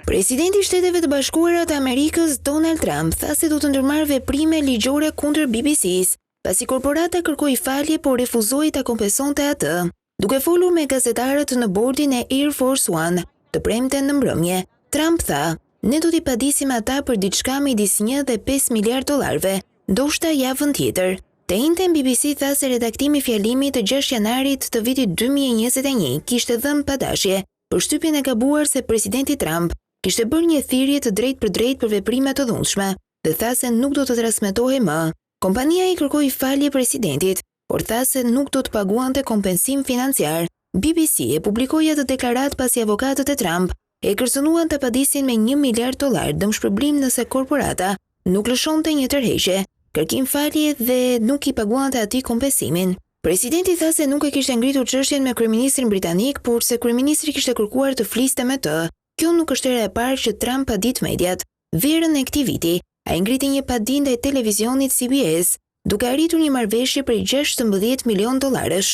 Presidenti i Shteteve të Bashkuara të Amerikës Donald Trump tha se do të ndërmarrë veprime ligjore kundër BBC-s, pasi korporata kërkoi falje por refuzoi ta kompensonte atë. Duke folur me gazetarët në bordin e Air Force One të premten në mbrëmje, Trump tha: "Ne do t'i padisim ata për diçka midis 1 dhe 5 miliard dollarëve, ndoshta javën tjetër." Të njëjtën BBC tha se redaktimi i fjalimit të 6 janarit të vitit 2021 kishte dhënë padashje për shtypjen e gabuar se presidenti Trump kishte bërë një thirrje të drejtë për veprime të dhunshme dhe tha se nuk do të transmetohej më. Kompania i kërkoi falje presidentit, por tha se nuk do të paguante kompensim financiar. BBC e publikoi atë deklaratë pasi avokatët e Trump e kërcënuan të padisin me 1 miliard dollar dëmshpërblim nëse korporata nuk lëshonte një tërheqje, kërkim falje dhe nuk i paguante atij kompensimin. Presidenti tha se nuk e kishte ngritur çështjen me kryeministrin britanik, por se kryeministri kishte kërkuar të fliste me të. Kjo nuk është hera e parë që Trump padit mediat. Verën e këtij viti, ai ngriti një padi ndaj televizionit CBS, duke arritur një marrëveshje prej 16 milion dollarësh.